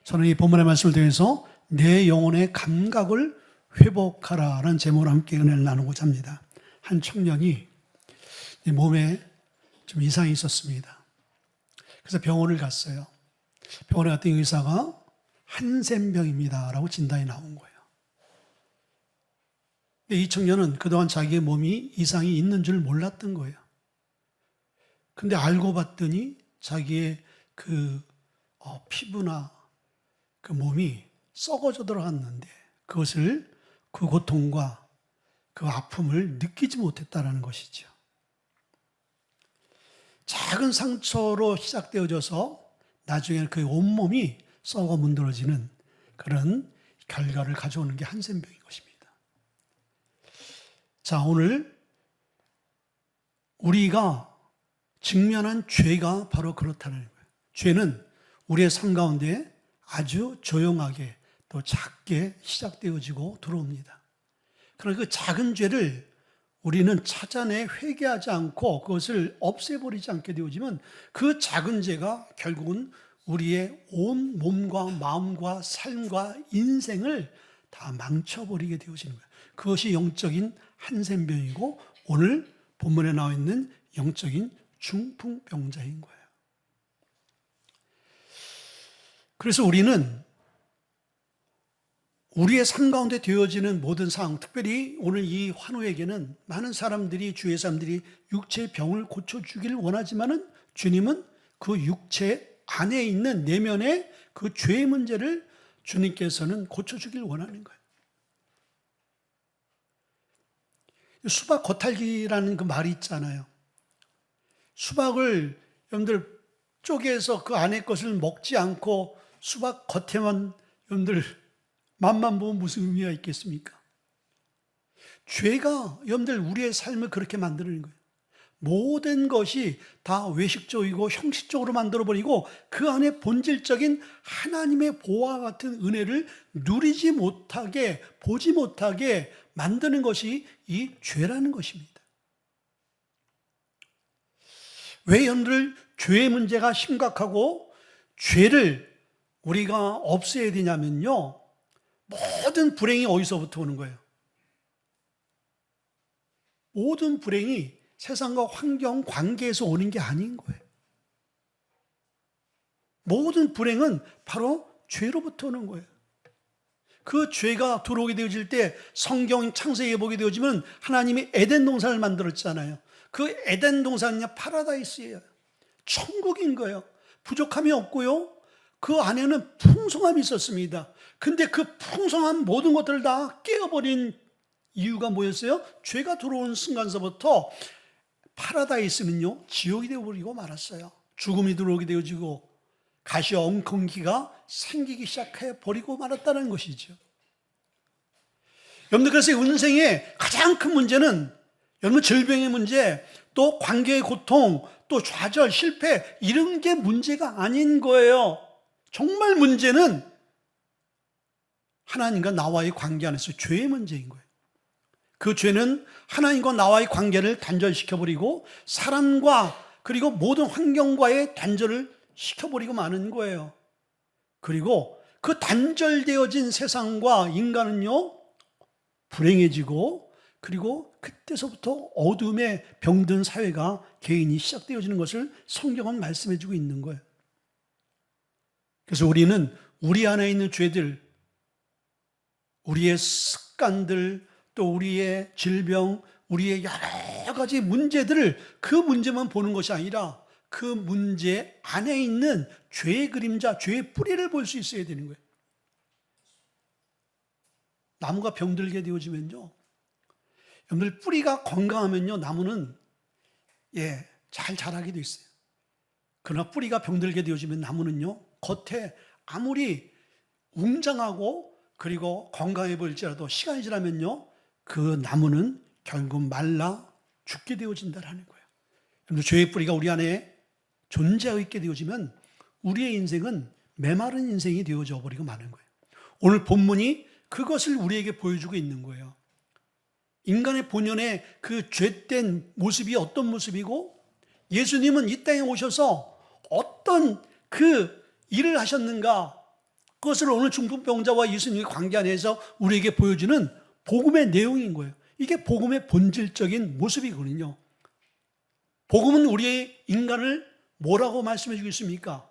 저는 이 본문의 말씀을 통해서 내 영혼의 감각을 회복하라라는 제목으로 함께 은혜를 나누고자 합니다. 한 청년이 몸에 좀 이상이 있었습니다. 그래서 병원을 갔어요. 병원에 갔더니 의사가 한센병입니다 라고 진단이 나온 거예요. 이 청년은 그동안 자기의 몸이 이상이 있는 줄 몰랐던 거예요. 근데 알고 봤더니 자기의 피부나 그 몸이 썩어져 들어갔는데 그것을 그 고통과 그 아픔을 느끼지 못했다라는 것이죠. 작은 상처로 시작되어져서 나중에는 그 온몸이 썩어 문드러지는 그런 결과를 가져오는 게 한센병인 것입니다. 자, 오늘 우리가 직면한 죄가 바로 그렇다는 거예요. 죄는 우리의 삶 가운데 아주 조용하게 또 작게 시작되어지고 들어옵니다. 그러나 그 작은 죄를 우리는 찾아내 회개하지 않고 그것을 없애버리지 않게 되어지면 그 작은 죄가 결국은 우리의 온 몸과 마음과 삶과 인생을 다 망쳐버리게 되어지는 거예요. 그것이 영적인 한센병이고 오늘 본문에 나와 있는 영적인 중풍병자인 거예요. 그래서 우리는 우리의 삶 가운데 되어지는 모든 상황, 특별히 오늘 이 환우에게는 많은 사람들이, 주위의 사람들이 육체의 병을 고쳐주기를 원하지만은 주님은 그 육체 안에 있는 내면의 그 죄의 문제를 주님께서는 고쳐주기를 원하는 거예요. 수박 겉핥기라는 그 말이 있잖아요. 수박을 여러분들 쪼개서 그 안에 것을 먹지 않고 수박 겉에만 여러분들 맛만 보면 무슨 의미가 있겠습니까? 죄가 여러분들 우리의 삶을 그렇게 만드는 거예요. 모든 것이 다 외식적이고 형식적으로 만들어버리고 그 안에 본질적인 하나님의 보호와 같은 은혜를 누리지 못하게, 보지 못하게 만드는 것이 이 죄라는 것입니다. 왜 여러분들 죄의 문제가 심각하고 죄를 우리가 없애야 되냐면요, 모든 불행이 어디서부터 오는 거예요? 모든 불행이 세상과 환경, 관계에서 오는 게 아닌 거예요. 모든 불행은 바로 죄로부터 오는 거예요. 그 죄가 들어오게 되어질 때 성경 창세기에 보게 되어지면 하나님이 에덴 동산을 만들었잖아요. 그 에덴 동산은요, 파라다이스예요. 천국인 거예요. 부족함이 없고요, 그 안에는 풍성함이 있었습니다. 근데 그 풍성한 모든 것들을 다 깨어버린 이유가 뭐였어요? 죄가 들어오는 순간서부터 파라다이스는요, 지옥이 되어버리고 말았어요. 죽음이 들어오게 되어지고 가시와 엉겅퀴가 생기기 시작해 버리고 말았다는 것이죠. 여러분들, 그래서 인생의 가장 큰 문제는 여러분 질병의 문제, 또 관계의 고통, 또 좌절, 실패, 이런 게 문제가 아닌 거예요. 정말 문제는 하나님과 나와의 관계 안에서 죄의 문제인 거예요. 그 죄는 하나님과 나와의 관계를 단절시켜버리고 사람과 그리고 모든 환경과의 단절을 시켜버리고 마는 거예요. 그리고 그 단절되어진 세상과 인간은요, 불행해지고 그리고 그때서부터 어둠에 병든 사회가 개인이 시작되어지는 것을 성경은 말씀해주고 있는 거예요. 그래서 우리는 우리 안에 있는 죄들, 우리의 습관들, 또 우리의 질병, 우리의 여러 가지 문제들을 그 문제만 보는 것이 아니라 그 문제 안에 있는 죄의 그림자, 죄의 뿌리를 볼 수 있어야 되는 거예요. 나무가 병들게 되어지면요, 여러분들 뿌리가 건강하면요, 나무는 잘 자라게 돼 있어요. 그러나 뿌리가 병들게 되어지면 나무는요, 겉에 아무리 웅장하고 그리고 건강해 보일지라도 시간이 지나면요, 그 나무는 결국 말라 죽게 되어진다는 거예요. 여러분, 죄의 뿌리가 우리 안에 존재하고 있게 되어지면 우리의 인생은 메마른 인생이 되어져 버리고 마는 거예요. 오늘 본문이 그것을 우리에게 보여주고 있는 거예요. 인간의 본연의 그 죄된 모습이 어떤 모습이고, 예수님은 이 땅에 오셔서 어떤 그 일을 하셨는가, 그것을 오늘 중풍병자와 예수님의 관계 안에서 우리에게 보여주는 복음의 내용인 거예요. 이게 복음의 본질적인 모습이거든요. 복음은 우리의 인간을 뭐라고 말씀해 주겠습니까?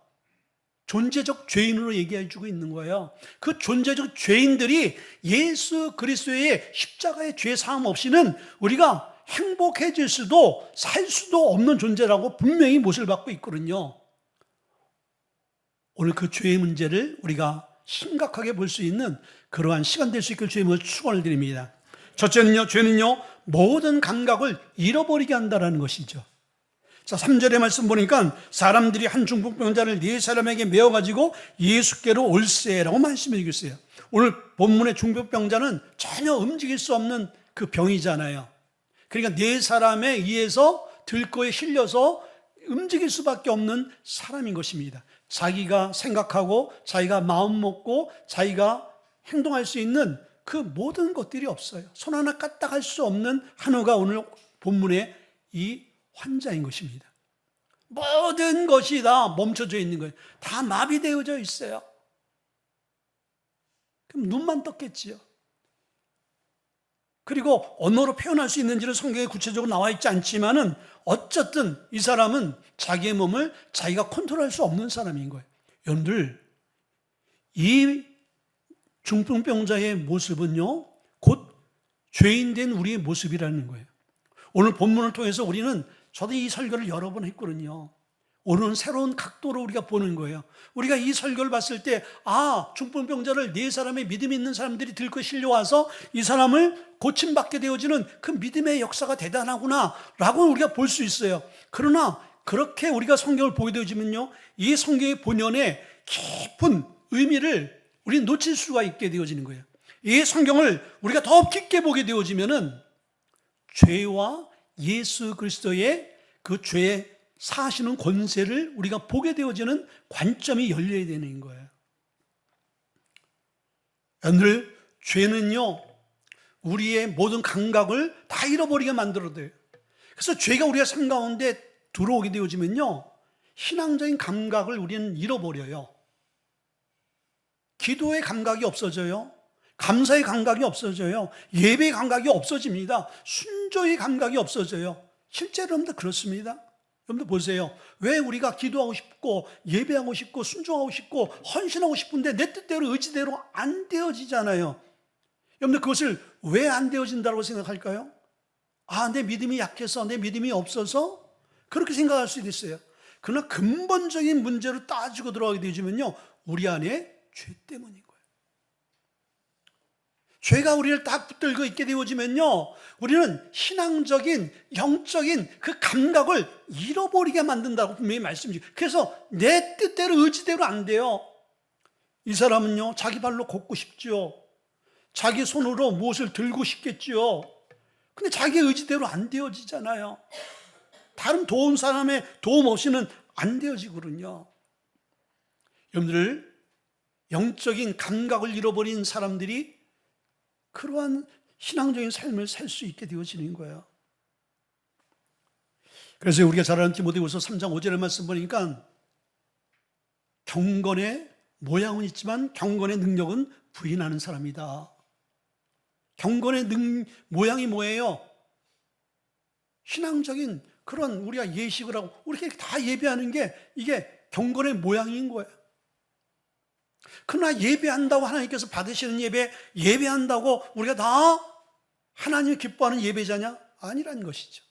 존재적 죄인으로 얘기해 주고 있는 거예요. 그 존재적 죄인들이 예수 그리스도의 십자가의 죄 사함 없이는 우리가 행복해질 수도 살 수도 없는 존재라고 분명히 못을 받고 있거든요. 오늘 그 죄의 문제를 우리가 심각하게 볼 수 있는 그러한 시간 될 수 있길 주님을 축원을 드립니다. 첫째는요, 죄는요 모든 감각을 잃어버리게 한다는 것이죠. 자, 3절의 말씀 보니까 사람들이 한 중풍병자를 네 사람에게 메어가지고 예수께로 올세라고 말씀해 주고 있어요. 오늘 본문의 중풍병자는 전혀 움직일 수 없는 그 병이잖아요. 그러니까 네 사람에 의해서 들거에 실려서 움직일 수밖에 없는 사람인 것입니다. 자기가 생각하고 자기가 마음 먹고 자기가 행동할 수 있는 그 모든 것들이 없어요. 손 하나 까딱할 수 없는 한우가 오늘 본문의 이 환자인 것입니다. 모든 것이 다 멈춰져 있는 거예요. 다 마비되어져 있어요. 그럼 눈만 떴겠지요. 그리고 언어로 표현할 수 있는지는 성경에 구체적으로 나와 있지 않지만은 어쨌든 이 사람은 자기의 몸을 자기가 컨트롤할 수 없는 사람인 거예요. 여러분들, 이 중풍병자의 모습은요, 곧 죄인된 우리의 모습이라는 거예요. 오늘 본문을 통해서 우리는, 저도 이 설교를 여러 번 했거든요. 오늘은 새로운 각도로 우리가 보는 거예요. 우리가 이 설교를 봤을 때, 중풍병자를 네 사람의 믿음이 있는 사람들이 들고 실려와서 이 사람을 고침받게 되어지는 그 믿음의 역사가 대단하구나 라고 우리가 볼 수 있어요. 그러나 그렇게 우리가 성경을 보게 되어지면요, 이 성경의 본연의 깊은 의미를 우리는 놓칠 수가 있게 되어지는 거예요. 이 성경을 우리가 더 깊게 보게 되어지면은 죄와 예수 그리스도의 그 죄의 사시는 권세를 우리가 보게 되어지는 관점이 열려야 되는 거예요. 여러분들, 죄는요 우리의 모든 감각을 다 잃어버리게 만들어줘요. 그래서 죄가 우리의 삶 가운데 들어오게 되어지면요, 신앙적인 감각을 우리는 잃어버려요. 기도의 감각이 없어져요. 감사의 감각이 없어져요. 예배의 감각이 없어집니다. 순조의 감각이 없어져요. 실제로 여러분들 그렇습니다. 여러분들 보세요. 왜 우리가 기도하고 싶고 예배하고 싶고 순종하고 싶고 헌신하고 싶은데 내 뜻대로 의지대로 안 되어지잖아요. 여러분들 그것을 왜 안 되어진다고 생각할까요? 내 믿음이 약해서, 내 믿음이 없어서 그렇게 생각할 수도 있어요. 그러나 근본적인 문제로 따지고 들어가게 되지면요, 우리 안에 죄 때문인 거예요. 죄가 우리를 딱 붙들고 있게 되어지면요, 우리는 신앙적인, 영적인 그 감각을 잃어버리게 만든다고 분명히 말씀드리죠. 그래서 내 뜻대로 의지대로 안 돼요. 이 사람은요, 자기 발로 걷고 싶죠. 자기 손으로 무엇을 들고 싶겠죠. 근데 자기 의지대로 안 되어지잖아요. 다른 도움 사람의 도움 없이는 안 되어지거든요. 여러분들, 영적인 감각을 잃어버린 사람들이 그러한 신앙적인 삶을 살 수 있게 되어지는 거예요. 그래서 우리가 잘 아는 디모데후서 3장 5절의 말씀 보니까 경건의 모양은 있지만 경건의 능력은 부인하는 사람이다. 경건의 모양이 뭐예요? 신앙적인 그런 우리가 예식을 하고 우리가 다 예배하는 게 이게 경건의 모양인 거예요. 그러나 예배한다고 하나님께서 받으시는 예배한다고 우리가 다 하나님이 기뻐하는 예배자냐? 아니라는 것이죠.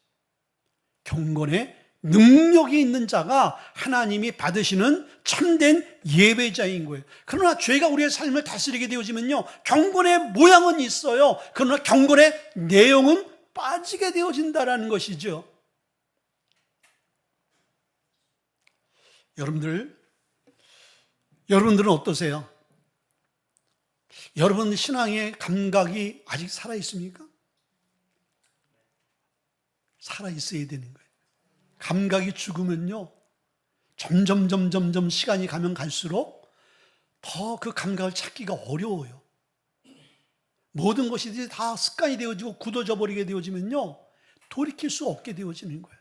경건의 능력이 있는 자가 하나님이 받으시는 참된 예배자인 거예요. 그러나 죄가 우리의 삶을 다스리게 되어지면요, 경건의 모양은 있어요. 그러나 경건의 내용은 빠지게 되어진다는 것이죠. 여러분들은 어떠세요? 여러분 신앙의 감각이 아직 살아있습니까? 살아있어야 되는 거예요. 감각이 죽으면요, 점점 시간이 가면 갈수록 더 그 감각을 찾기가 어려워요. 모든 것이 다 습관이 되어지고 굳어져 버리게 되어지면요, 돌이킬 수 없게 되어지는 거예요.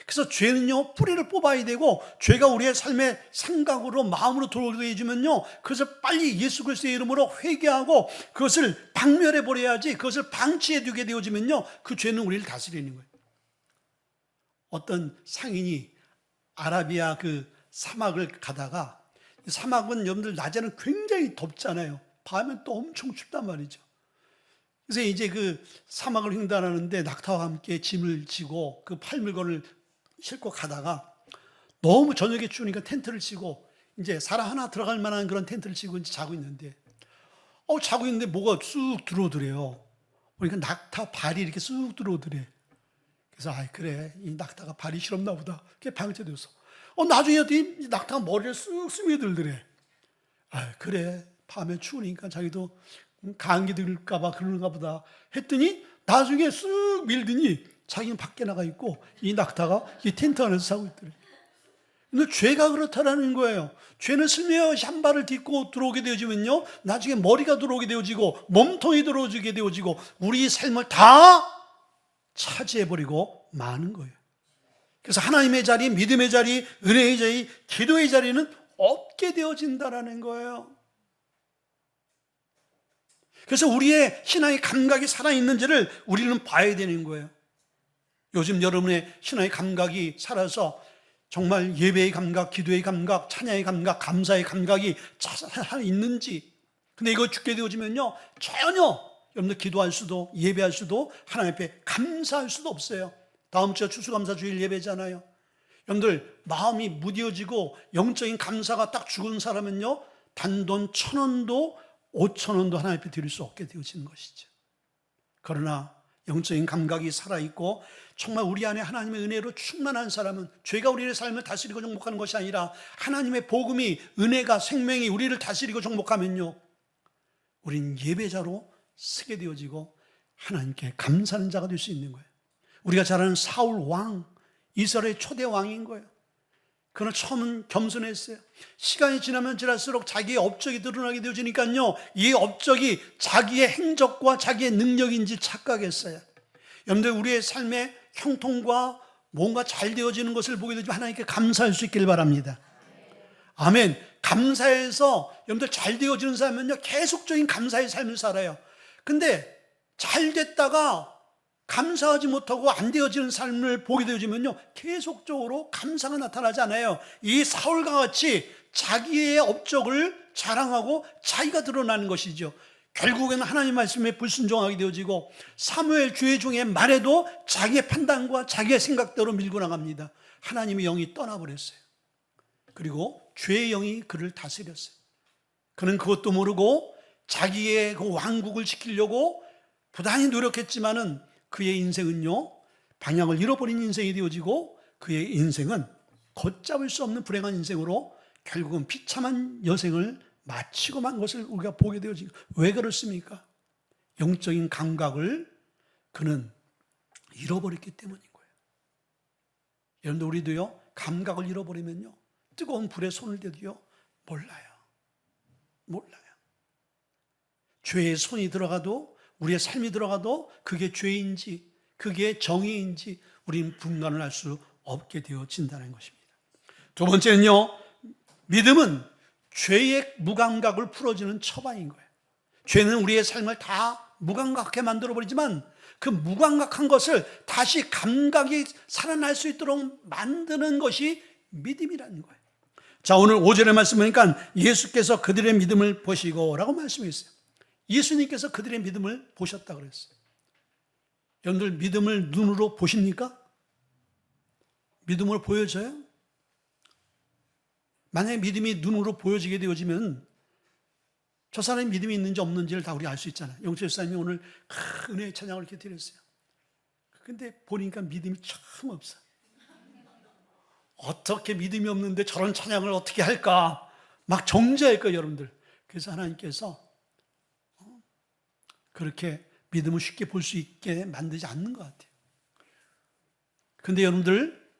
그래서 죄는요, 뿌리를 뽑아야 되고, 죄가 우리의 삶의 생각으로, 마음으로 들어오게 해주면요, 그것을 빨리 예수 그리스도의 이름으로 회개하고, 그것을 박멸해버려야지, 그것을 방치해두게 되어지면요, 그 죄는 우리를 다스리는 거예요. 어떤 상인이 아라비아 그 사막을 가다가, 사막은 여러분들 낮에는 굉장히 덥잖아요. 밤엔 또 엄청 춥단 말이죠. 그래서 이제 그 사막을 횡단하는데 낙타와 함께 짐을 지고 그 팔물건을 싣고 가다가 너무 저녁에 추우니까 텐트를 치고 이제 사람 하나 들어갈 만한 그런 텐트를 치고 이제 자고 있는데 자고 있는데 뭐가 쑥 들어오더래요. 그러니까 낙타 발이 이렇게 쑥 들어오더래. 그래서 그래, 이 낙타가 발이 시렵나 보다. 그게 방치돼서 나중에 이 낙타가 머리를 쑥 스며들더래. 그래, 밤에 추우니까 자기도 감기 들까 봐 그러는가 보다 했더니 나중에 쑥 밀더니 자기는 밖에 나가 있고 이 낙타가 이 텐트 안에서 자고 있더래. 근데 죄가 그렇다라는 거예요. 죄는 슬며시 한 발을 딛고 들어오게 되어지면요, 나중에 머리가 들어오게 되어지고 몸통이 들어오게 되어지고 우리 삶을 다 차지해버리고 마는 거예요. 그래서 하나님의 자리, 믿음의 자리, 은혜의 자리, 기도의 자리는 없게 되어진다라는 거예요. 그래서 우리의 신앙의 감각이 살아있는지를 우리는 봐야 되는 거예요. 요즘 여러분의 신앙의 감각이 살아서 정말 예배의 감각, 기도의 감각, 찬양의 감각, 감사의 감각이 살아있는지. 근데 이거 죽게 되어지면요, 전혀 여러분들 기도할 수도 예배할 수도 하나님 앞에 감사할 수도 없어요. 다음 주에 추수감사주일 예배잖아요. 여러분들 마음이 무뎌지고 영적인 감사가 딱 죽은 사람은요, 단돈 1,000원도 5,000원도 하나님 앞에 드릴 수 없게 되어지는 것이죠. 그러나 영적인 감각이 살아있고 정말 우리 안에 하나님의 은혜로 충만한 사람은 죄가 우리의 삶을 다스리고 정복하는 것이 아니라 하나님의 복음이, 은혜가, 생명이 우리를 다스리고 정복하면요, 우린 예배자로 쓰게 되어지고 하나님께 감사하는 자가 될 수 있는 거예요. 우리가 잘 아는 사울 왕, 이스라엘의 초대 왕인 거예요. 그는 처음은 겸손했어요. 시간이 지나면 지날수록 자기의 업적이 드러나게 되어지니까요, 이 업적이 자기의 행적과 자기의 능력인지 착각했어요. 여러분들 우리의 삶의 형통과 뭔가 잘 되어지는 것을 보게 되지만 하나님께 감사할 수 있길 바랍니다. 아멘. 감사해서 여러분들 잘 되어지는 사람은요, 계속적인 감사의 삶을 살아요. 근데 잘 됐다가 감사하지 못하고 안 되어지는 삶을 보게 되어지면요, 계속적으로 감사가 나타나지 않아요. 이 사울과 같이 자기의 업적을 자랑하고 자기가 드러나는 것이죠. 결국에는 하나님 말씀에 불순종하게 되어지고 사무엘 주의 중에 말해도 자기의 판단과 자기의 생각대로 밀고 나갑니다. 하나님의 영이 떠나버렸어요. 그리고 죄의 영이 그를 다스렸어요. 그는 그것도 모르고 자기의 그 왕국을 지키려고 부단히 노력했지만은 그의 인생은요, 방향을 잃어버린 인생이 되어지고 그의 인생은 걷잡을 수 없는 불행한 인생으로 결국은 비참한 여생을 마치고 만 것을 우리가 보게 되어지고, 왜 그렇습니까? 영적인 감각을 그는 잃어버렸기 때문인 거예요. 여러분들 우리도요, 감각을 잃어버리면요, 뜨거운 불에 손을 대도요, 몰라요. 죄의 손이 들어가도, 우리의 삶이 들어가도 그게 죄인지 그게 정의인지 우리는 분간을 할 수 없게 되어진다는 것입니다. 두 번째는요, 믿음은 죄의 무감각을 풀어주는 처방인 거예요. 죄는 우리의 삶을 다 무감각하게 만들어버리지만 그 무감각한 것을 다시 감각이 살아날 수 있도록 만드는 것이 믿음이라는 거예요. 자, 오늘 5절의 말씀 보니까 예수께서 그들의 믿음을 보시고 라고 말씀했어요. 예수님께서 그들의 믿음을 보셨다고 그랬어요. 여러분들 믿음을 눈으로 보십니까? 믿음으로 보여져요? 만약에 믿음이 눈으로 보여지게 되어지면 저 사람이 믿음이 있는지 없는지를 다 우리 알 수 있잖아요. 영철 사님이 오늘 큰 은혜의 찬양을 이렇게 드렸어요. 근데 보니까 믿음이 참 없어요. 어떻게 믿음이 없는데 저런 찬양을 어떻게 할까? 막 정죄할 거예요, 여러분들. 그래서 하나님께서 그렇게 믿음을 쉽게 볼 수 있게 만들지 않는 것 같아요. 그런데 여러분들,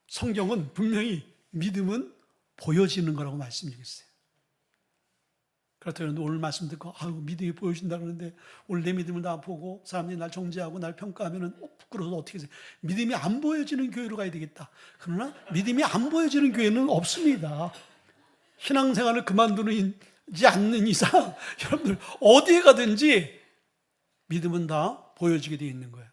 성경은 분명히 믿음은 보여지는 거라고 말씀드렸어요. 그렇다면 오늘 말씀 듣고 믿음이 보여준다 그러는데 오늘 내 믿음을 다 보고 사람들이 날 정죄하고 날 평가하면 부끄러워서 어떻게 해서 믿음이 안 보여지는 교회로 가야 되겠다. 그러나 믿음이 안 보여지는 교회는 없습니다. 신앙생활을 그만두지 않는 이상 여러분들 어디에 가든지 믿음은 다 보여지게 되어 있는 거예요.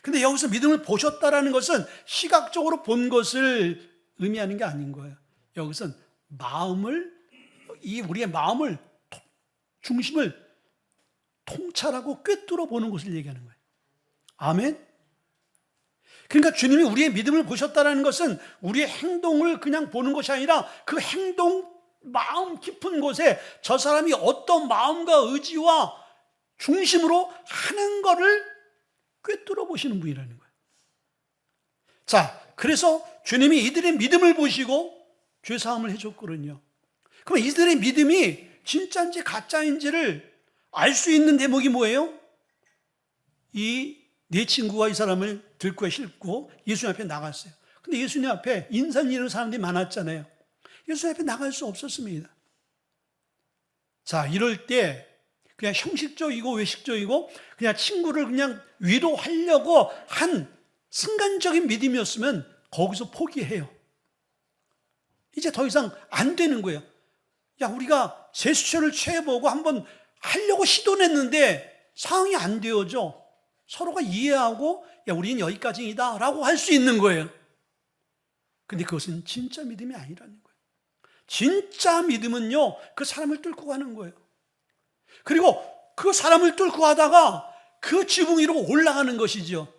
근데 여기서 믿음을 보셨다라는 것은 시각적으로 본 것을 의미하는 게 아닌 거예요. 여기서는 우리의 마음을, 중심을 통찰하고 꿰뚫어 보는 것을 얘기하는 거예요. 아멘? 그러니까 주님이 우리의 믿음을 보셨다는 것은 우리의 행동을 그냥 보는 것이 아니라 그 행동, 마음 깊은 곳에 저 사람이 어떤 마음과 의지와 중심으로 하는 것을 꿰뚫어 보시는 분이라는 거예요. 자, 그래서 주님이 이들의 믿음을 보시고 죄사함을 해줬거든요. 그럼 이들의 믿음이 진짜인지 가짜인지를 알 수 있는 대목이 뭐예요? 이 네 친구가 이 사람을 들고 싣고 예수님 앞에 나갔어요. 근데 예수님 앞에 인상 잃은 사람들이 많았잖아요. 예수님 앞에 나갈 수 없었습니다. 자, 이럴 때 그냥 형식적이고 외식적이고 그냥 친구를 그냥 위로하려고 한 순간적인 믿음이었으면 거기서 포기해요. 이제 더 이상 안 되는 거예요. 야, 우리가 제스처를 취해보고 한번 하려고 시도했는데 상황이 안 되어져. 서로가 이해하고 야, 우리는 여기까지이다 라고 할 수 있는 거예요. 근데 그것은 진짜 믿음이 아니라는 거예요. 진짜 믿음은요, 그 사람을 뚫고 가는 거예요. 그리고 그 사람을 뚫고 가다가 그 지붕 위로 올라가는 것이죠.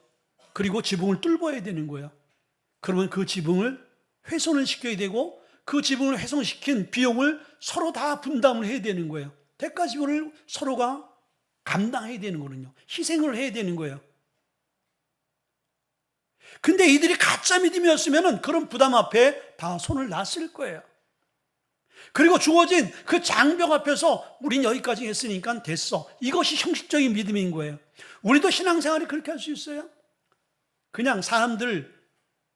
그리고 지붕을 뚫어야 되는 거예요. 그러면 그 지붕을 훼손을 시켜야 되고 그 지붕을 훼손시킨 비용을 서로 다 분담을 해야 되는 거예요. 대가 지불을 서로가 감당해야 되는 거거든요. 희생을 해야 되는 거예요. 근데 이들이 가짜 믿음이었으면 그런 부담 앞에 다 손을 놨을 거예요. 그리고 주어진 그 장벽 앞에서 우린 여기까지 했으니까 됐어. 이것이 형식적인 믿음인 거예요. 우리도 신앙생활이 그렇게 할 수 있어요? 그냥 사람들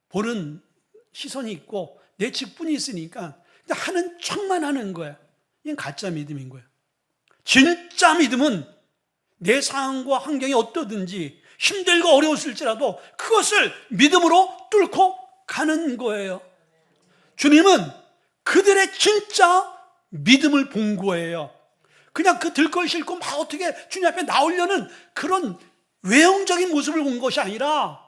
보는 시선이 있고 내 직분이 있으니까 하는 척만 하는 거야. 이건 가짜 믿음인 거예요. 진짜 믿음은 내 상황과 환경이 어떠든지 힘들고 어려웠을지라도 그것을 믿음으로 뚫고 가는 거예요. 주님은 그들의 진짜 믿음을 본 거예요. 그냥 그 들걸 싣고 막 어떻게 주님 앞에 나오려는 그런 외형적인 모습을 본 것이 아니라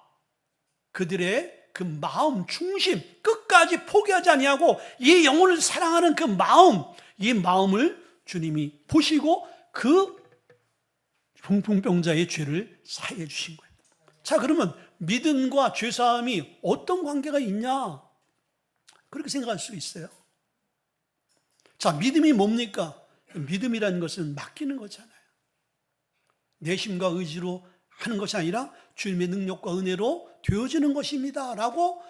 그들의 그 마음 중심 끝까지 포기하지 아니하고 이 영혼을 사랑하는 그 마음, 이 마음을 주님이 보시고 그 중풍병자의 죄를 사해 주신 거예요. 자, 그러면 믿음과 죄사함이 어떤 관계가 있냐? 그렇게 생각할 수 있어요. 자, 믿음이 뭡니까? 믿음이라는 것은 맡기는 거잖아요. 내심과 의지로 하는 것이 아니라 주님의 능력과 은혜로 되어지는 것입니다 라고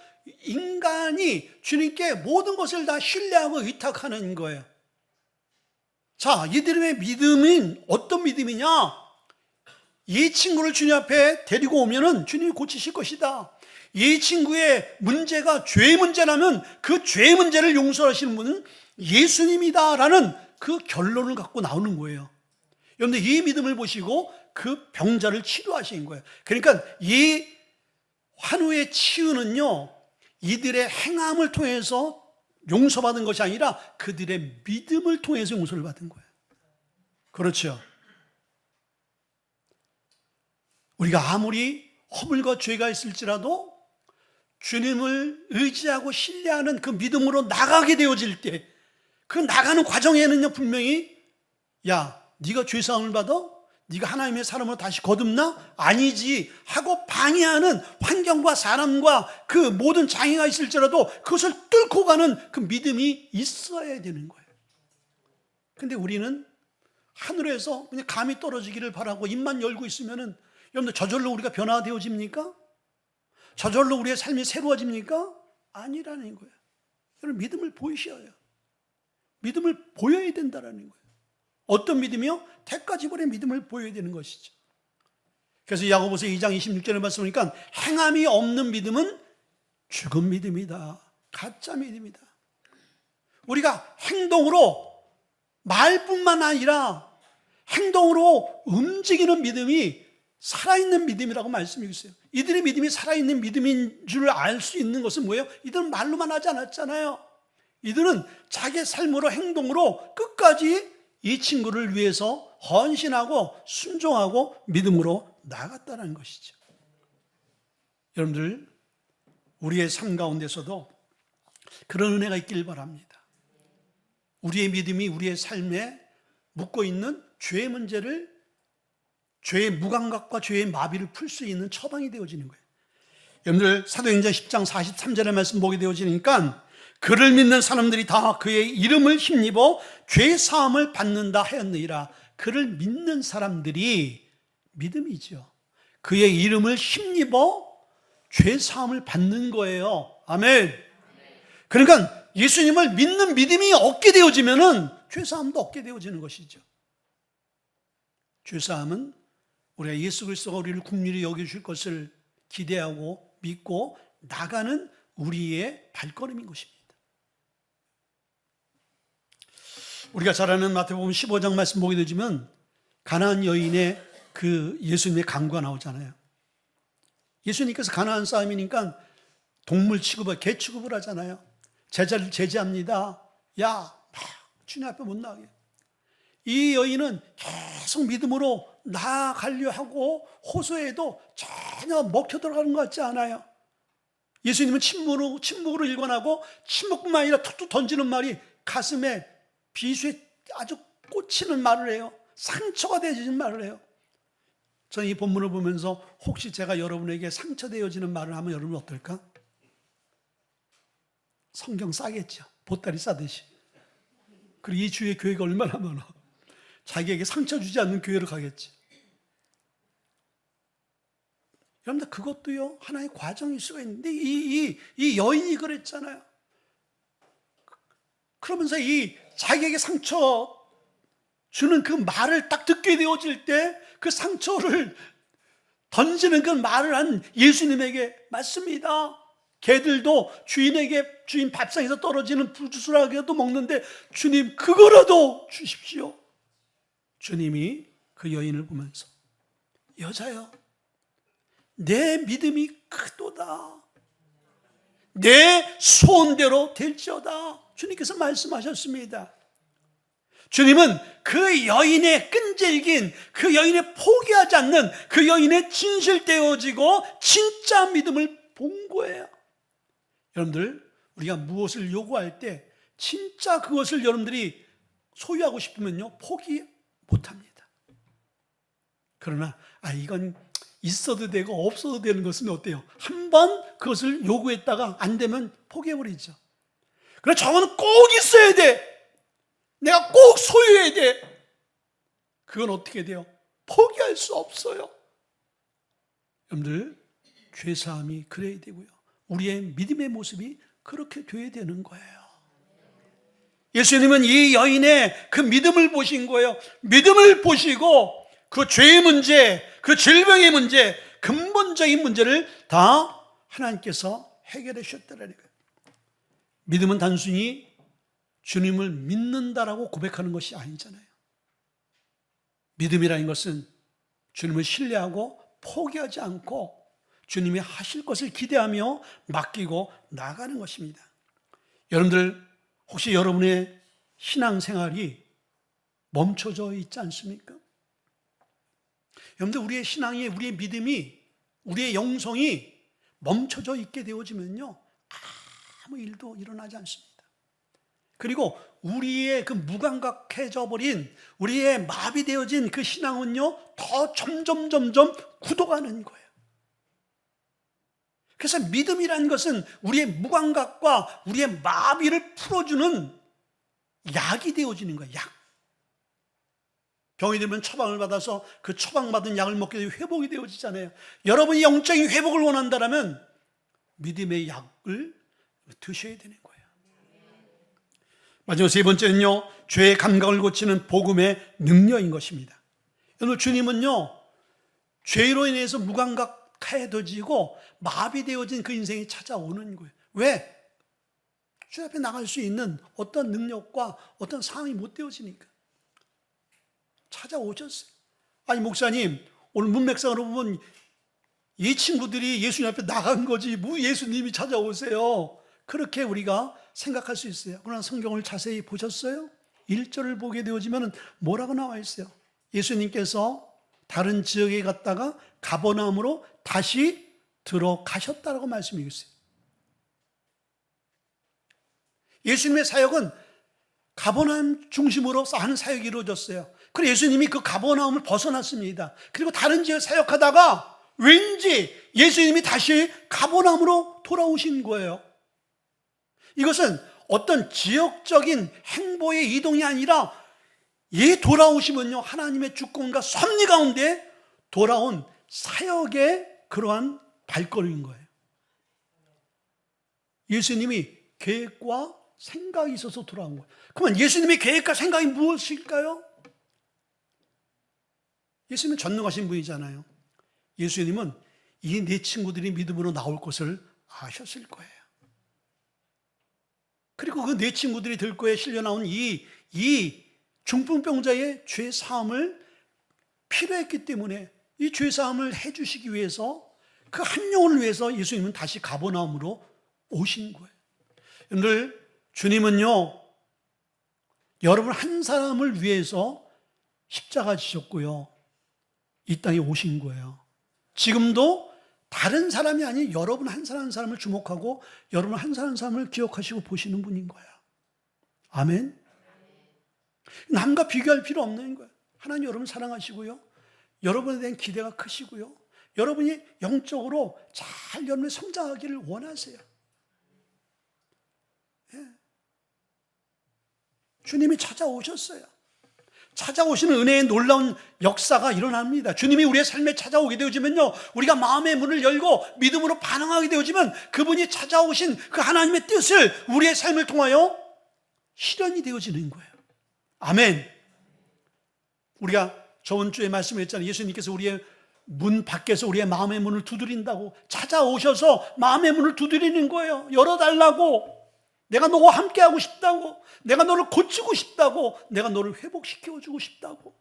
인간이 주님께 모든 것을 다 신뢰하고 의탁하는 거예요. 자, 이들의 믿음은 어떤 믿음이냐? 이 친구를 주님 앞에 데리고 오면은 주님이 고치실 것이다. 이 친구의 문제가 죄의 문제라면 그 죄의 문제를 용서하시는 분은 예수님이다 라는 그 결론을 갖고 나오는 거예요. 여러분들 이 믿음을 보시고 그 병자를 치료하신 거예요. 그러니까 이 환우의 치유는요, 이들의 행함을 통해서 용서받은 것이 아니라 그들의 믿음을 통해서 용서를 받은 거예요. 그렇죠. 우리가 아무리 허물과 죄가 있을지라도 주님을 의지하고 신뢰하는 그 믿음으로 나가게 되어질 때 그 나가는 과정에는요 분명히 야, 네가 죄사함을 받아? 네가 하나님의 사람으로 다시 거듭나? 아니지 하고 방해하는 환경과 사람과 그 모든 장애가 있을지라도 그것을 뚫고 가는 그 믿음이 있어야 되는 거예요. 근데 우리는 하늘에서 그냥 감이 떨어지기를 바라고 입만 열고 있으면은 여러분들 저절로 우리가 변화되어집니까? 저절로 우리의 삶이 새로워집니까? 아니라는 거예요. 여러분 믿음을 보이셔야 믿음을 보여야 된다는 거예요. 어떤 믿음이요? 택까지벌의 믿음을 보여야 되는 것이죠. 그래서 야고보서 2장 26절에 말씀하니까 행함이 없는 믿음은 죽은 믿음이다. 가짜 믿음이다. 우리가 행동으로 말뿐만 아니라 행동으로 움직이는 믿음이 살아있는 믿음이라고 말씀해 주세요. 이들의 믿음이 살아있는 믿음인 줄 알 수 있는 것은 뭐예요? 이들은 말로만 하지 않았잖아요. 이들은 자기의 삶으로 행동으로 끝까지 이 친구를 위해서 헌신하고 순종하고 믿음으로 나아갔다는 것이죠. 여러분들, 우리의 삶 가운데서도 그런 은혜가 있길 바랍니다. 우리의 믿음이 우리의 삶에 묻고 있는 죄의 문제를, 죄의 무감각과 죄의 마비를 풀 수 있는 처방이 되어지는 거예요. 여러분들, 사도행전 10장 43절의 말씀 보게 되어지니까 그를 믿는 사람들이 다 그의 이름을 힘입어 죄 사함을 받는다 하였느니라. 그를 믿는 사람들이, 믿음이죠, 그의 이름을 힘입어 죄 사함을 받는 거예요. 아멘. 그러니까 예수님을 믿는 믿음이 얻게 되어지면은 죄 사함도 얻게 되어지는 것이죠. 죄 사함은 우리가 예수 그리스도가 우리를 긍휼히 여겨주실 것을 기대하고 믿고 나가는 우리의 발걸음인 것입니다. 우리가 잘 아는 마태복음 15장 말씀 보게 되지만 가나안 여인의 그 예수님의 강구가 나오잖아요. 예수님께서 가나안 사람이니까 동물 취급을, 개 취급을 하잖아요. 제자를 제지합니다. 야, 막 주님 앞에 못 나가게. 이 여인은 계속 믿음으로 나아가려 하고 호소해도 전혀 먹혀 들어가는 것 같지 않아요. 예수님은 침묵으로 일관하고, 침묵뿐만 아니라 툭툭 던지는 말이 가슴에 비수에 아주 꽂히는 말을 해요. 상처가 되어지는 말을 해요. 저는 이 본문을 보면서 혹시 제가 여러분에게 상처되어지는 말을 하면 여러분 어떨까? 성경 싸겠죠. 보따리 싸듯이. 그리고 이 주의 교회가 얼마나 많아. 자기에게 상처 주지 않는 교회로 가겠지. 여러분들, 그것도요, 하나의 과정일 수가 있는데, 이 여인이 그랬잖아요. 그러면서 이 자기에게 상처 주는 그 말을 딱 듣게 되어질 때 그 상처를 던지는 그 말을 한 예수님에게 맞습니다. 개들도 주인 밥상에서 떨어지는 부스러기라도 먹는데 주님 그거라도 주십시오. 주님이 그 여인을 보면서, 여자여, 내 믿음이 크도다. 내 소원대로 될지어다. 주님께서 말씀하셨습니다. 주님은 그 여인의 끈질긴, 그 여인의 포기하지 않는, 그 여인의 진실되어지고 진짜 믿음을 본 거예요. 여러분들, 우리가 무엇을 요구할 때 진짜 그것을 여러분들이 소유하고 싶으면요, 포기 못합니다. 그러나 이건 있어도 되고 없어도 되는 것은 어때요? 한번 그것을 요구했다가 안 되면 포기해버리죠. 그러나 저거는 꼭 있어야 돼. 내가 꼭 소유해야 돼. 그건 어떻게 돼요? 포기할 수 없어요. 여러분들, 죄사함이 그래야 되고요, 우리의 믿음의 모습이 그렇게 돼야 되는 거예요. 예수님은 이 여인의 그 믿음을 보신 거예요. 믿음을 보시고 그 죄의 문제, 그 질병의 문제, 근본적인 문제를 다 하나님께서 해결해 주셨다는 거예요. 믿음은 단순히 주님을 믿는다라고 고백하는 것이 아니잖아요. 믿음이라는 것은 주님을 신뢰하고 포기하지 않고 주님이 하실 것을 기대하며 맡기고 나가는 것입니다. 여러분들, 혹시 여러분의 신앙생활이 멈춰져 있지 않습니까? 여러분들, 우리의 신앙이, 우리의 믿음이, 우리의 영성이 멈춰져 있게 되어지면요, 아무 일도 일어나지 않습니다. 그리고 우리의 그 무감각해져 버린, 우리의 마비되어진 그 신앙은요, 더 점점 굳어가는 거예요. 그래서 믿음이라는 것은 우리의 무감각과 우리의 마비를 풀어주는 약이 되어지는 거예요. 약. 병이 들면 처방을 받아서 그 처방받은 약을 먹게 되면 회복이 되어지잖아요. 여러분이 영적인 회복을 원한다면 믿음의 약을 드셔야 되는 거예요. 마지막 세 번째는요, 죄의 감각을 고치는 복음의 능력인 것입니다. 여러분, 주님은요, 죄로 인해서 무감각해져지고 마비되어진 그 인생이 찾아오는 거예요. 왜? 주 앞에 나갈 수 있는 어떤 능력과 어떤 상황이 못 되어지니까. 찾아오셨어요. 아니 목사님, 오늘 문맥상으로 보면 이 친구들이 예수님 앞에 나간 거지 뭐 예수님이 찾아오세요. 그렇게 우리가 생각할 수 있어요. 그러나 성경을 자세히 보셨어요? 1절을 보게 되어지면 뭐라고 나와 있어요? 예수님께서 다른 지역에 갔다가 가버나움으로 다시 들어가셨다라고 말씀이 있어요. 예수님의 사역은 가버나움 중심으로 하는 사역이 이루어졌어요. 그래서 예수님이 그 가버나움을 벗어났습니다. 그리고 다른 지역 사역하다가 왠지 예수님이 다시 가버나움으로 돌아오신 거예요. 이것은 어떤 지역적인 행보의 이동이 아니라 이 돌아오시면요, 하나님의 주권과 섭리 가운데 돌아온 사역의 그러한 발걸음인 거예요. 예수님이 계획과 생각이 있어서 돌아온 거예요. 그러면 예수님의 계획과 생각이 무엇일까요? 예수님은 전능하신 분이잖아요. 예수님은 이 네 친구들이 믿음으로 나올 것을 아셨을 거예요. 그리고 그 네 친구들이 들고에 실려 나온 이 중풍병자의 죄 사함을 필요했기 때문에 이 죄 사함을 해주시기 위해서 그 한 영혼을 위해서 예수님은 다시 가버나움으로 오신 거예요. 여러분들, 주님은요, 여러분 한 사람을 위해서 십자가 지셨고요, 이 땅에 오신 거예요. 지금도 다른 사람이 아닌 여러분 한 사람 한 사람을 주목하고 여러분 한 사람 한 사람을 기억하시고 보시는 분인 거예요. 아멘. 남과 비교할 필요 없는 거예요. 하나님 여러분 사랑하시고요, 여러분에 대한 기대가 크시고요, 여러분이 영적으로 잘 여러분이 성장하기를 원하세요. 예. 주님이 찾아오셨어요. 찾아오시는 은혜의 놀라운 역사가 일어납니다. 주님이 우리의 삶에 찾아오게 되어지면요, 우리가 마음의 문을 열고 믿음으로 반응하게 되어지면 그분이 찾아오신 그 하나님의 뜻을 우리의 삶을 통하여 실현이 되어지는 거예요. 아멘. 우리가 저번 주에 말씀했잖아요. 예수님께서 우리의 문 밖에서 우리의 마음의 문을 두드린다고, 찾아오셔서 마음의 문을 두드리는 거예요. 열어달라고. 내가 너와 함께하고 싶다고, 내가 너를 고치고 싶다고, 내가 너를 회복시켜주고 싶다고.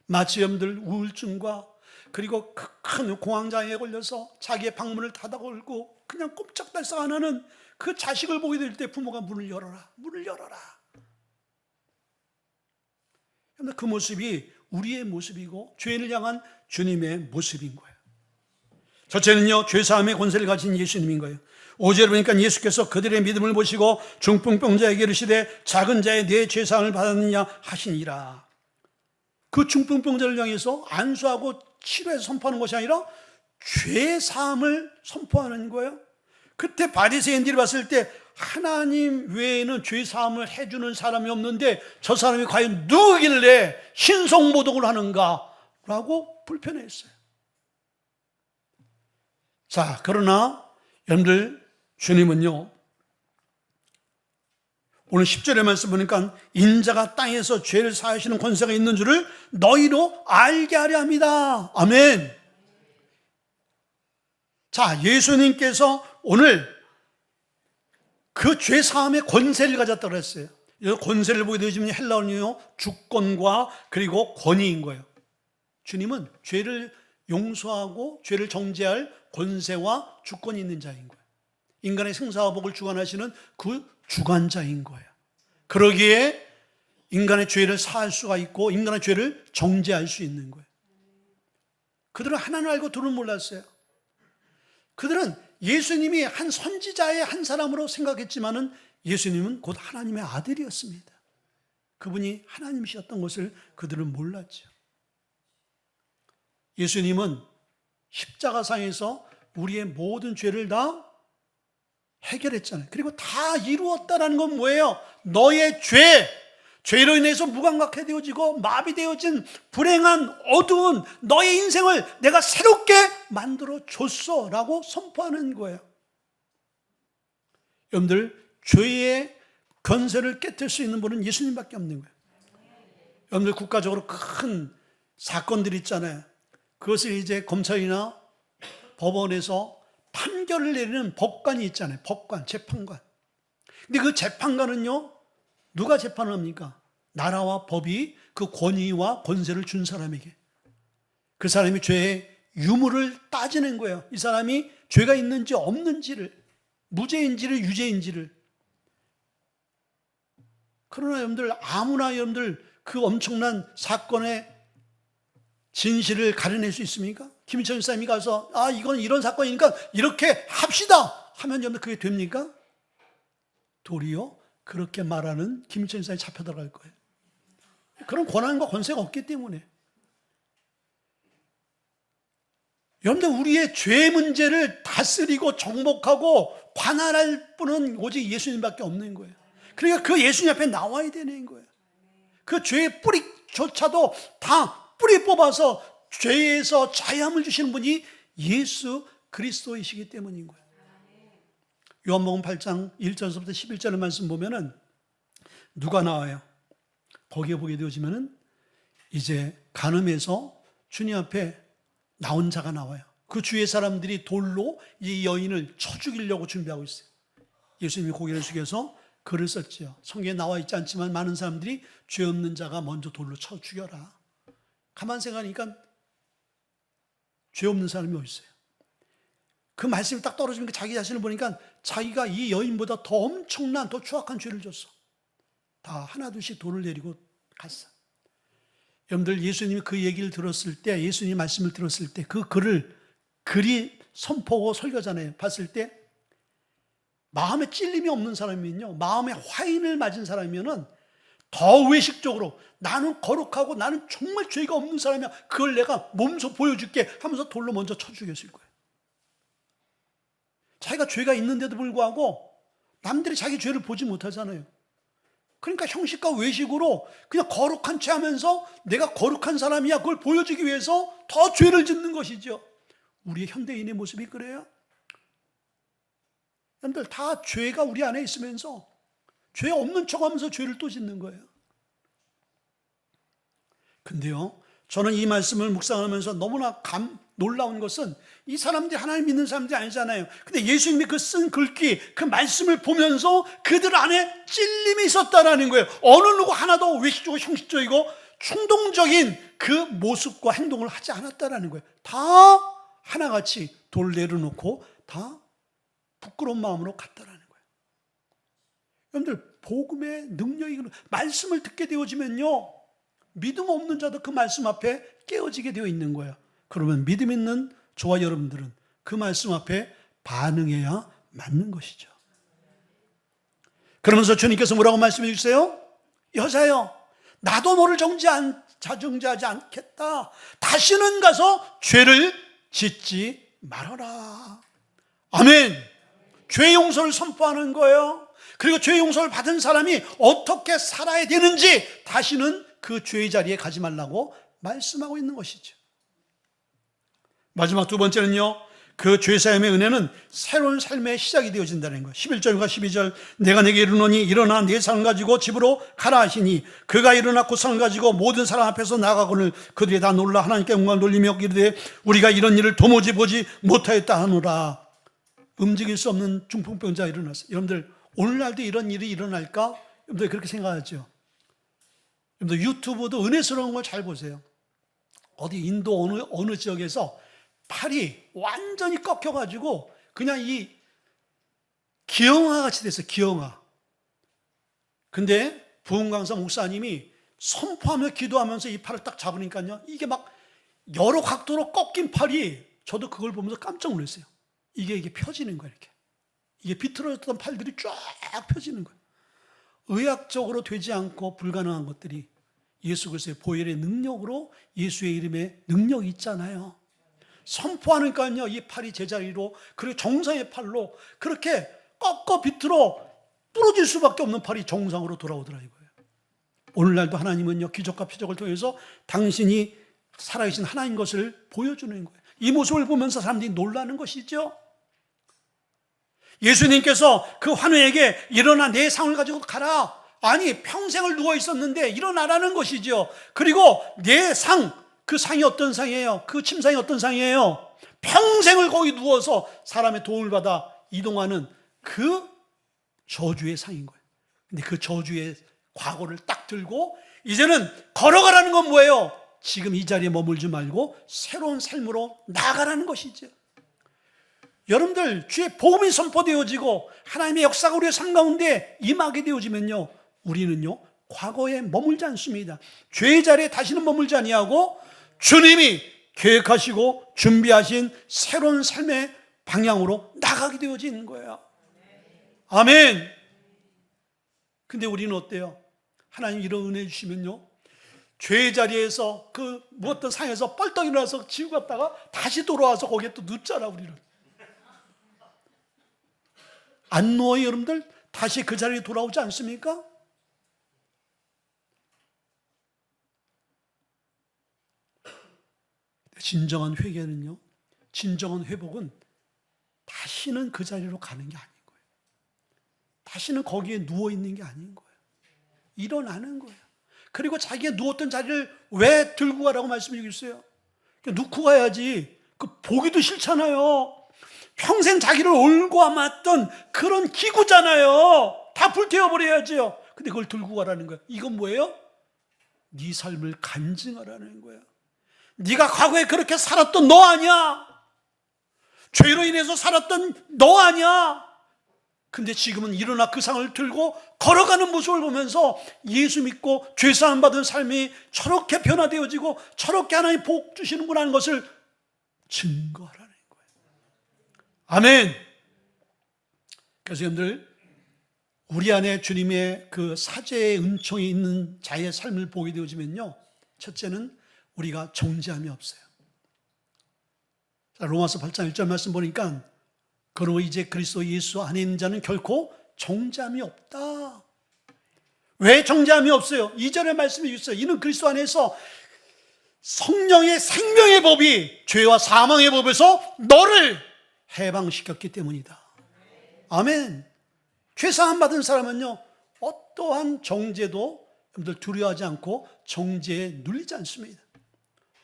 마치 여러분들 우울증과 그리고 큰 공황장애에 걸려서 자기의 방문을 닫아 걸고 그냥 꼼짝달싹 안 하는 그 자식을 보게 될 때 부모가 문을 열어라, 문을 열어라. 그런데 그 모습이 우리의 모습이고 죄인을 향한 주님의 모습인 거예요. 첫째는요, 죄사함의 권세를 가진 예수님인 거예요. 5절에 보니까 예수께서 그들의 믿음을 보시고 중풍병자에게 이르시되 작은 자의 내 죄사함을 받았느냐 하시니라. 그 중풍병자를 향해서 안수하고 치료해서 선포하는 것이 아니라 죄사함을 선포하는 거예요. 그때 바리새인들이 봤을 때 하나님 외에는 죄사함을 해주는 사람이 없는데 저 사람이 과연 누구길래 신성모독을 하는가 라고 불편했어요. 자, 그러나 여러분들, 주님은요, 오늘 10절의 말씀 보니까 인자가 땅에서 죄를 사하시는 권세가 있는 줄을 너희로 알게 하려 합니다. 아멘. 자, 예수님께서 오늘 그 죄 사함의 권세를 가졌다고 했어요. 이 권세를 보게 되시면 헬라어는요, 주권과 그리고 권위인 거예요. 주님은 죄를 용서하고 죄를 정죄할 권세와 주권이 있는 자인 거예요. 인간의 생사와 복을 주관하시는 그 주관자인 거예요. 그러기에 인간의 죄를 사할 수가 있고 인간의 죄를 정죄할 수 있는 거예요. 그들은 하나님을 알고 둘은 몰랐어요. 그들은 예수님이 한 선지자의 한 사람으로 생각했지만은 예수님은 곧 하나님의 아들이었습니다. 그분이 하나님이셨던 것을 그들은 몰랐죠. 예수님은 십자가상에서 우리의 모든 죄를 다 해결했잖아요. 그리고 다 이루었다는 건 뭐예요? 너의 죄로 인해서 무감각해 되어지고 마비되어진 불행한 어두운 너의 인생을 내가 새롭게 만들어 줬어 라고 선포하는 거예요. 여러분들, 죄의 권세를 깨뜨릴 수 있는 분은 예수님밖에 없는 거예요. 여러분들, 국가적으로 큰 사건들이 있잖아요. 그것을 이제 검찰이나 법원에서 판결을 내리는 법관이 있잖아요. 법관, 재판관. 근데 그 재판관은요, 누가 재판을 합니까? 나라와 법이 그 권위와 권세를 준 사람에게 그 사람이 죄의 유무를 따지는 거예요. 이 사람이 죄가 있는지 없는지를, 무죄인지를 유죄인지를. 그러나 여러분들, 아무나 여러분들 그 엄청난 사건의 진실을 가려낼 수 있습니까? 김인철 목사님이 가서 이건 이런 사건이니까 이렇게 합시다 하면 여러분들 그게 됩니까? 도리어 그렇게 말하는 김인철 목사님이 잡혀 들어갈 거예요. 그런 권한과 권세가 없기 때문에. 여러분들, 우리의 죄 문제를 다스리고 정복하고 관할할 분은 오직 예수님밖에 없는 거예요. 그러니까 그 예수님 앞에 나와야 되는 거예요. 그 죄의 뿌리조차도 다 뿌리 뽑아서 죄에서 자유함을 주시는 분이 예수 그리스도이시기 때문인 거예요. 요한복음 8장 1절부터 11절의 말씀 보면은 누가 나와요? 거기에 보게 되어지면은 이제 간음에서 주님 앞에 나온 자가 나와요. 그 주위의 사람들이 돌로 이 여인을 쳐 죽이려고 준비하고 있어요. 예수님이 고개를 숙여서 글을 썼지요. 성경에 나와 있지 않지만 많은 사람들이 죄 없는 자가 먼저 돌로 쳐 죽여라. 가만 생각하니까 죄 없는 사람이 어디 있어요? 그 말씀이 딱 떨어지니까 자기 자신을 보니까 자기가 이 여인보다 더 엄청난, 더 추악한 죄를 졌어. 다 하나둘씩 돌을 내리고 갔어. 여러분들, 예수님이 그 얘기를 들었을 때, 예수님 말씀을 들었을 때 그 글이 선포고 설교잖아요. 봤을 때 마음에 찔림이 없는 사람이면요, 마음에 화인을 맞은 사람이면은 더 외식적으로 나는 거룩하고 나는 정말 죄가 없는 사람이야, 그걸 내가 몸소 보여줄게 하면서 돌로 먼저 쳐 죽였을 거예요. 자기가 죄가 있는데도 불구하고 남들이 자기 죄를 보지 못하잖아요. 그러니까 형식과 외식으로 그냥 거룩한 채 하면서 내가 거룩한 사람이야 그걸 보여주기 위해서 더 죄를 짓는 것이죠. 우리의 현대인의 모습이 그래요. 여러분들, 다 죄가 우리 안에 있으면서 죄 없는 척하면서 죄를 또 짓는 거예요. 근데요, 저는 이 말씀을 묵상하면서 너무나 놀라운 것은 이 사람들이 하나님 믿는 사람들이 아니잖아요. 근데 예수님이 그 쓴 글귀, 그 말씀을 보면서 그들 안에 찔림이 있었다라는 거예요. 어느 누구 하나도 외식적이고 형식적이고 충동적인 그 모습과 행동을 하지 않았다라는 거예요. 다 하나같이 돌 내려놓고 다 부끄러운 마음으로 갔다라는 거예요. 여러분들, 복음의 능력이, 말씀을 듣게 되어지면요, 믿음 없는 자도 그 말씀 앞에 깨어지게 되어 있는 거예요. 그러면 믿음 있는 저와 여러분들은 그 말씀 앞에 반응해야 맞는 것이죠. 그러면서 주님께서 뭐라고 말씀해 주세요? 여자여, 나도 너를 자정지하지 않겠다. 다시는 가서 죄를 짓지 말아라. 아멘. 죄 용서를 선포하는 거예요. 그리고 죄 용서를 받은 사람이 어떻게 살아야 되는지 다시는 그 죄의 자리에 가지 말라고 말씀하고 있는 것이죠. 마지막 두 번째는요, 그 죄사함의 은혜는 새로운 삶의 시작이 되어진다는 거예요. 11절과 12절, 내가 내게 이르노니 일어나 네 상을 가지고 집으로 가라 하시니 그가 일어나 그 상을 가지고 모든 사람 앞에서 나가거늘 그들이 다 놀라 하나님께 영광을 돌리며 이르되 우리가 이런 일을 도무지 보지 못하였다 하노라. 움직일 수 없는 중풍병자가 일어났어요. 여러분들, 오늘날도 이런 일이 일어날까? 여러분들 그렇게 생각하죠. 여러분들, 유튜브도 은혜스러운 걸 잘 보세요. 어디 인도 어느 지역에서 팔이 완전히 꺾여가지고 그냥 이 기형아 같이 됐어요. 기형아. 근데 부흥강사 목사님이 선포하며 기도하면서 이 팔을 딱 잡으니까요, 이게 막 여러 각도로 꺾인 팔이, 저도 그걸 보면서 깜짝 놀랐어요. 이게 펴지는 거예요. 이렇게 이게 비틀어졌던 팔들이 쫙 펴지는 거예요. 의학적으로 되지 않고 불가능한 것들이 예수 그리스도의 보혈의 능력으로, 예수의 이름에 능력이 있잖아요. 선포하니까요, 이 팔이 제자리로, 그리고 정상의 팔로 그렇게 꺾어 비틀어 부러질 수밖에 없는 팔이 정상으로 돌아오더라고요. 오늘날도 하나님은요, 기적과 표적을 통해서 당신이 살아계신 하나님 것을 보여주는 거예요. 이 모습을 보면서 사람들이 놀라는 것이죠. 예수님께서 그 환우에게 일어나 내 상을 가지고 가라. 아니, 평생을 누워 있었는데 일어나라는 것이죠. 그리고 내 상, 그 상이 어떤 상이에요? 그 침상이 어떤 상이에요? 평생을 거기 누워서 사람의 도움을 받아 이동하는 그 저주의 상인 거예요. 근데 그 저주의 과거를 딱 들고 이제는 걸어가라는 건 뭐예요? 지금 이 자리에 머물지 말고 새로운 삶으로 나아가라는 것이죠. 여러분들 주의 복음이 선포되어지고 하나님의 역사가 우리의 삶 가운데 임하게 되어지면요, 우리는요 과거에 머물지 않습니다. 죄의 자리에 다시는 머물지 아니하고 주님이 계획하시고 준비하신 새로운 삶의 방향으로 나가게 되어지는 거예요. 아멘. 근데 우리는 어때요? 하나님 이런 은혜 주시면요, 죄의 자리에서 그 무엇든 상에서 뻘떡 일어나서 지고 갔다가 다시 돌아와서 거기에 또 눕잖아. 우리는 안 누워요 여러분들? 다시 그 자리에 돌아오지 않습니까? 진정한 회개는요, 진정한 회복은 다시는 그 자리로 가는 게 아닌 거예요. 다시는 거기에 누워있는 게 아닌 거예요. 일어나는 거예요. 그리고 자기가 누웠던 자리를 왜 들고 가라고 말씀드리겠어요? 놓고 가야지. 그 보기도 싫잖아요. 평생 자기를 올고아맞던 그런 기구잖아요. 다 불태워버려야죠. 근데 그걸 들고 가라는 거예요. 이건 뭐예요? 네 삶을 간증하라는 거예요. 네가 과거에 그렇게 살았던 너 아니야. 죄로 인해서 살았던 너 아니야. 근데 지금은 일어나 그 상을 들고 걸어가는 모습을 보면서 예수 믿고 죄사함 받은 삶이 저렇게 변화되어지고 저렇게 하나님 복 주시는구나 하는 것을 증거하라는 거예요. 아멘. 그래서 여러분들, 우리 안에 주님의 그 사죄의 은총이 있는 자의 삶을 보게 되어지면요, 첫째는 우리가 정죄함이 없어요. 로마서 8장 1절 말씀 보니까 그러므로 이제 그리스도 예수 안에 있는 자는 결코 정죄함이 없다. 왜 정죄함이 없어요? 2절의 말씀이 있어요. 이는 그리스도 안에서 성령의 생명의 법이 죄와 사망의 법에서 너를 해방시켰기 때문이다. 아멘. 죄사함 받은 사람은요, 어떠한 정죄도 여러분들 두려워하지 않고 정죄에 눌리지 않습니다.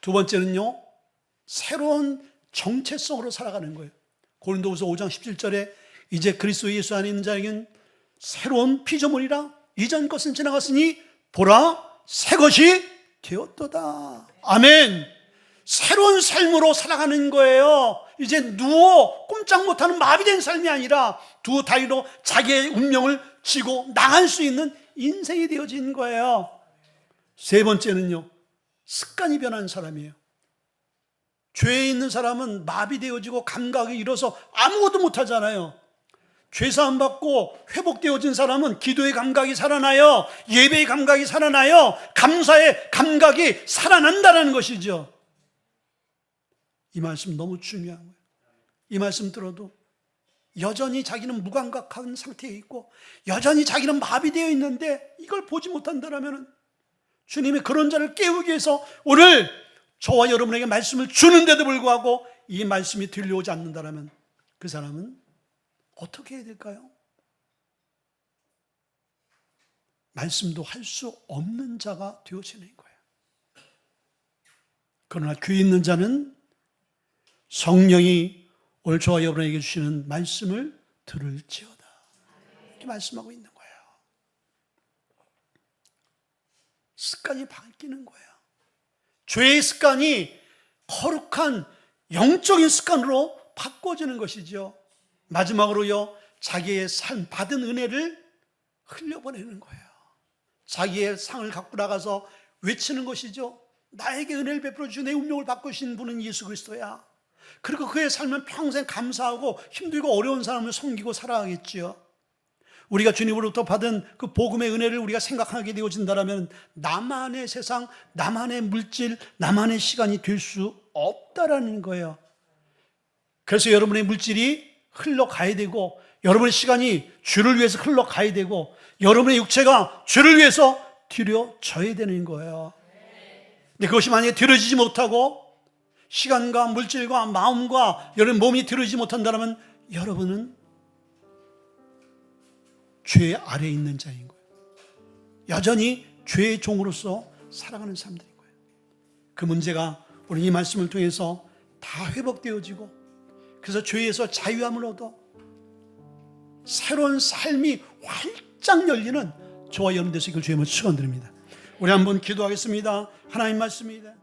두 번째는요, 새로운 정체성으로 살아가는 거예요. 고린도후서 5장 17절에 이제 그리스도 예수 안에 있는 자에게는 새로운 피조물이라 이전 것은 지나갔으니 보라 새 것이 되었도다. 아멘. 새로운 삶으로 살아가는 거예요. 이제 누워 꼼짝 못하는 마비된 삶이 아니라 두 다리로 자기의 운명을 쥐고 나갈 수 있는 인생이 되어진 거예요. 세 번째는요, 습관이 변한 사람이에요. 죄에 있는 사람은 마비되어지고 감각이 잃어서 아무것도 못하잖아요. 죄사함 받고 회복되어진 사람은 기도의 감각이 살아나요. 예배의 감각이 살아나요. 감사의 감각이 살아난다는 것이죠. 이 말씀 너무 중요한 거예요. 이 말씀 들어도 여전히 자기는 무감각한 상태에 있고 여전히 자기는 마비되어 있는데 이걸 보지 못한다면 주님이 그런 자를 깨우기 위해서 오늘 저와 여러분에게 말씀을 주는데도 불구하고 이 말씀이 들려오지 않는다면 그 사람은 어떻게 해야 될까요? 말씀도 할 수 없는 자가 되어지는 거예요. 그러나 귀 있는 자는 성령이 오늘 저와 여러분에게 주시는 말씀을 들을지어다. 이렇게 말씀하고 있는 거예요. 습관이 바뀌는 거예요. 죄의 습관이 거룩한 영적인 습관으로 바꿔지는 것이죠. 마지막으로요, 자기의 삶 받은 은혜를 흘려보내는 거예요. 자기의 상을 갖고 나가서 외치는 것이죠. 나에게 은혜를 베풀어 주시고 내 운명을 바꾸신 분은 예수 그리스도야. 그리고 그의 삶은 평생 감사하고 힘들고 어려운 사람을 섬기고 살아가겠지요. 우리가 주님으로부터 받은 그 복음의 은혜를 우리가 생각하게 되어진다면 나만의 세상, 나만의 물질, 나만의 시간이 될 수 없다라는 거예요. 그래서 여러분의 물질이 흘러가야 되고 여러분의 시간이 주를 위해서 흘러가야 되고 여러분의 육체가 주를 위해서 드려져야 되는 거예요. 근데 그것이 만약에 드려지지 못하고 시간과 물질과 마음과 여러분 몸이 드려지지 못한다면 여러분은 죄 아래에 있는 자인 거예요. 여전히 죄의 종으로서 살아가는 사람들인 거예요. 그 문제가 우리 이 말씀을 통해서 다 회복되어지고 그래서 죄에서 자유함을 얻어 새로운 삶이 활짝 열리는 저와 여러분 되시길 주의 이름으로 축원드립니다. 우리 한번 기도하겠습니다. 하나님 말씀입니다.